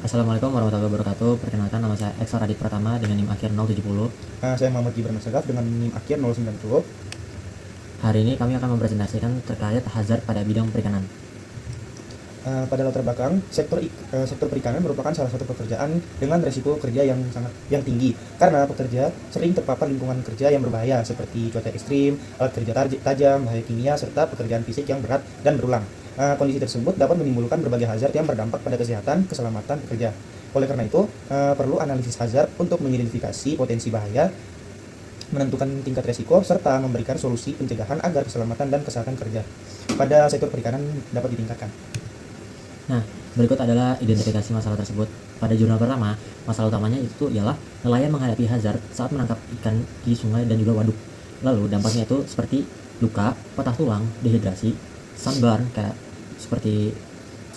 Assalamualaikum warahmatullahi wabarakatuh. Perkenalkan, nama saya Eksa Radit Pratama dengan NIM akhir 070. Saya Muhammad Gibran Masagaf dengan NIM akhir 090. Hari ini kami akan mempresentasikan terkait hazard pada bidang perikanan. Pada latar belakang, sektor perikanan merupakan salah satu pekerjaan dengan resiko kerja yang tinggi karena pekerja sering terpapar lingkungan kerja yang berbahaya seperti cuaca ekstrim, alat kerja tajam, bahaya kimia, serta pekerjaan fisik yang berat dan berulang. Kondisi tersebut dapat menimbulkan berbagai hazard yang berdampak pada kesehatan, keselamatan pekerja. Oleh karena itu, perlu analisis hazard untuk mengidentifikasi potensi bahaya, menentukan tingkat resiko, serta memberikan solusi pencegahan agar keselamatan dan kesehatan kerja pada sektor perikanan dapat ditingkatkan. Nah, berikut adalah identifikasi masalah tersebut. Pada jurnal pertama, masalah utamanya itu ialah nelayan menghadapi hazard saat menangkap ikan di sungai dan juga waduk. Lalu dampaknya itu seperti luka, patah tulang, dehidrasi, sunburn kayak seperti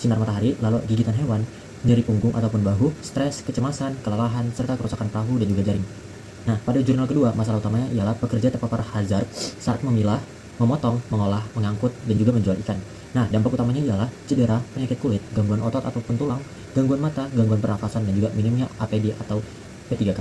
sinar matahari, lalu gigitan hewan, nyeri punggung ataupun bahu, stres, kecemasan, kelelahan, serta kerusakan perahu dan juga jaring. Nah, pada jurnal kedua, masalah utamanya ialah pekerja terpapar hazard saat memilah, memotong, mengolah, mengangkut, dan juga menjual ikan. Nah, dampak utamanya ialah cedera, penyakit kulit, gangguan otot ataupun tulang, gangguan mata, gangguan pernafasan, dan juga minimnya APD atau P3K.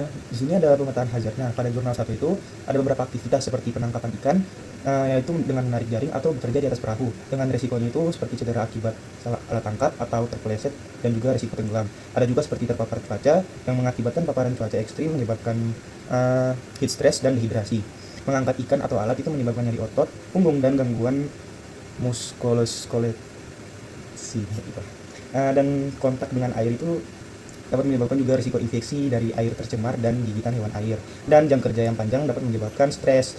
Di sini ada pemetaan hazardnya. Pada jurnal 1 itu ada beberapa aktivitas seperti penangkapan ikan, yaitu dengan menarik jaring atau bekerja di atas perahu. Dengan resikonya itu seperti cedera akibat salah alat tangkap atau terpeleset dan juga risiko tenggelam. Ada juga seperti terpapar cuaca yang mengakibatkan paparan cuaca ekstrim menyebabkan heat stress dan dehidrasi. Mengangkat ikan atau alat itu menyebabkan nyeri otot, punggung, dan gangguan muskuloskeletal. Dan kontak dengan air itu dapat menyebabkan juga risiko infeksi dari air tercemar dan gigitan hewan air. Dan jam kerja yang panjang dapat menyebabkan stres,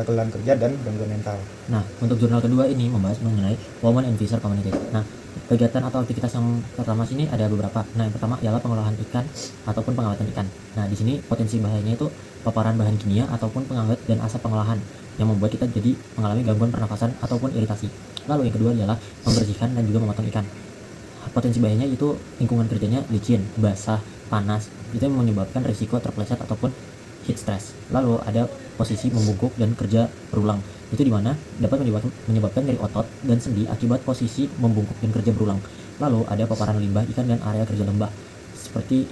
kelelahan kerja, dan gangguan mental. Nah, untuk jurnal kedua ini membahas mengenai Women and Fisher Community. Nah, kegiatan atau aktivitas yang pertama sini ada beberapa. Nah, yang pertama ialah pengolahan ikan ataupun pengawatan ikan. Nah, di sini potensi bahayanya itu paparan bahan kimia ataupun pengawet dan asap pengolahan yang membuat kita jadi mengalami gangguan pernafasan ataupun iritasi. Lalu yang kedua ialah membersihkan dan juga memotong ikan. Potensi bahayanya itu lingkungan kerjanya licin, basah, panas, itu yang menyebabkan risiko terpeleset ataupun heat stress. Lalu ada posisi membungkuk dan kerja berulang, itu dimana dapat menyebabkan nyeri otot dan sendi akibat posisi membungkuk dan kerja berulang. Lalu ada paparan limbah ikan dan area kerja lembah, seperti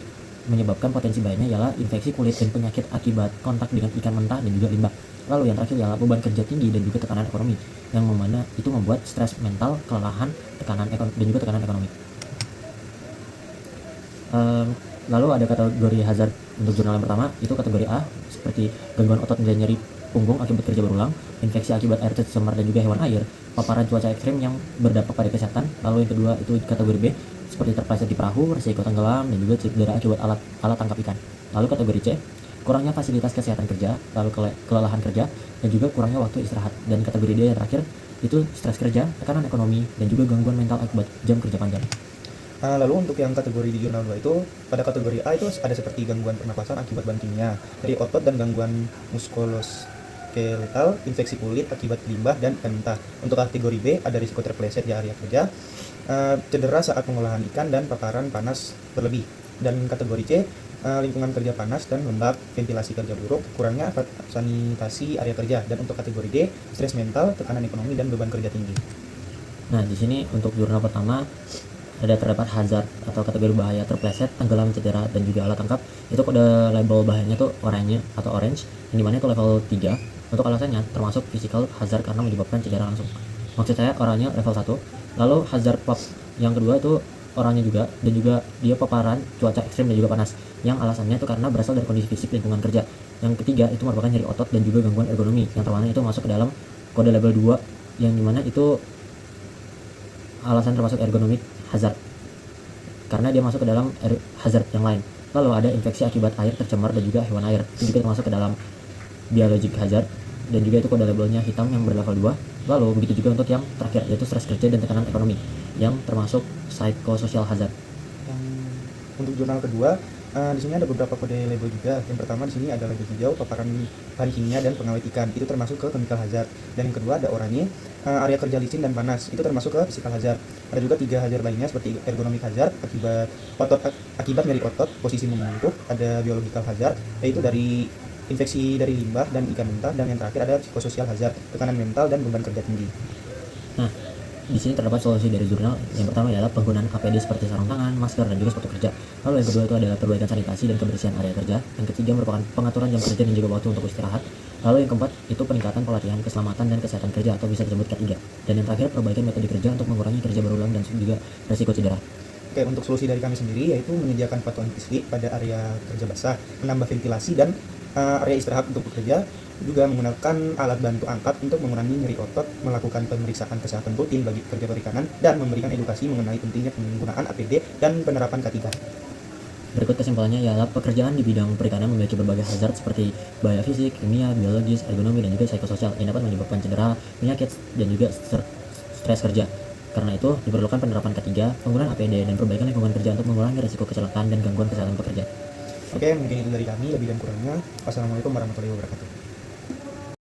menyebabkan potensi bahayanya ialah infeksi kulit dan penyakit akibat kontak dengan ikan mentah dan juga limbah. Lalu yang terakhir ialah beban kerja tinggi dan juga tekanan ekonomi, yang mana itu membuat stres mental, kelelahan, tekanan dan juga tekanan ekonomi. Lalu ada kategori hazard untuk jurnal yang pertama, itu kategori A, seperti gangguan otot dan nyeri punggung akibat kerja berulang, infeksi akibat air tercemar dan juga hewan air, paparan cuaca ekstrim yang berdampak pada kesehatan. Lalu yang kedua itu kategori B, seperti terpeleset di perahu, risiko tenggelam, dan juga cedera akibat alat tangkap ikan. Lalu kategori C, kurangnya fasilitas kesehatan kerja, lalu kelelahan kerja, dan juga kurangnya waktu istirahat. Dan kategori D yang terakhir, itu stres kerja, tekanan ekonomi, dan juga gangguan mental akibat jam kerja panjang. Lalu untuk yang kategori di jurnal 2 itu, pada kategori A itu ada seperti gangguan pernapasan akibat bahan kimia, nyeri otot dan gangguan muskuloskeletal, infeksi kulit akibat limbah dan ikan mentah. Untuk kategori B ada risiko terpeleset di area kerja, cedera saat pengolahan ikan, dan paparan panas berlebih. Dan kategori C, lingkungan kerja panas dan lembab, ventilasi kerja buruk, kurangnya sanitasi area kerja. Dan untuk kategori D, stres mental, tekanan ekonomi, dan beban kerja tinggi. Nah, di sini untuk jurnal pertama ada terdapat hazard atau kategori bahaya terpeleset, tenggelam, cedera, dan juga alat tangkap. Itu kode label bahayanya tuh oranye atau orange, yang dimana itu level 3. Untuk alasannya termasuk physical hazard karena menyebabkan cedera langsung. Maksud saya oranye level 1. Lalu hazard pop yang kedua itu oranye juga, dan juga dia paparan cuaca ekstrim dan juga panas, yang alasannya itu karena berasal dari kondisi fisik lingkungan kerja. Yang ketiga itu merupakan nyeri otot dan juga gangguan ergonomi, yang termana itu masuk ke dalam kode label 2, yang dimana itu alasan termasuk ergonomic hazard karena dia masuk ke dalam hazard yang lain. Lalu ada infeksi akibat air tercemar dan juga hewan air, itu juga termasuk ke dalam biologic hazard, dan juga itu kode labelnya hitam yang berlevel 2. Lalu begitu juga untuk yang terakhir, yaitu stres kerja dan tekanan ekonomi, yang termasuk psychosocial hazard. Untuk jurnal kedua, di sini ada beberapa kode label juga. Yang pertama di sini ada label hijau, paparan bahan kimia dan pengawet ikan, itu termasuk ke chemical hazard. Dan yang kedua ada oranye, area kerja licin dan panas, itu termasuk ke physical hazard. Ada juga 3 hazard lainnya seperti ergonomic hazard akibat nyeri otot, posisi membungkuk. Ada biological hazard, yaitu dari infeksi dari limbah dan ikan mentah. Dan yang terakhir ada psychosocial hazard, tekanan mental dan beban kerja tinggi. Nah, di sini terdapat solusi dari jurnal. Yang pertama ialah penggunaan APD seperti sarung tangan, masker, dan juga sepatu kerja. Lalu yang kedua itu adalah perbaikan sanitasi dan kebersihan area kerja. Yang ketiga merupakan pengaturan jam kerja dan juga waktu untuk istirahat. Lalu yang keempat itu peningkatan pelatihan keselamatan dan kesehatan kerja atau bisa disebut K3. Dan yang terakhir perbaikan metode kerja untuk mengurangi kerja berulang dan juga resiko cedera. Oke, untuk solusi dari kami sendiri yaitu menyediakan patuan fisik pada area kerja basah, menambah ventilasi dan area istirahat untuk bekerja, juga menggunakan alat bantu angkat untuk mengurangi nyeri otot, melakukan pemeriksaan kesehatan rutin bagi pekerja perikanan, dan memberikan edukasi mengenai pentingnya penggunaan APD dan penerapan K3. Berikut kesimpulannya ialah pekerjaan di bidang perikanan memiliki berbagai hazard seperti bahaya fisik, kimia, biologis, ergonomi, dan juga psikososial yang dapat menyebabkan cedera, penyakit, dan juga stres kerja. Karena itu, diperlukan penerapan K3, penggunaan APD, dan perbaikan lingkungan kerja untuk mengurangi risiko kecelakaan dan gangguan kesehatan pekerja. Oke, mungkin itu dari kami, lebih dan kurangnya. Wassalamualaikum warahmatullahi wabarakatuh.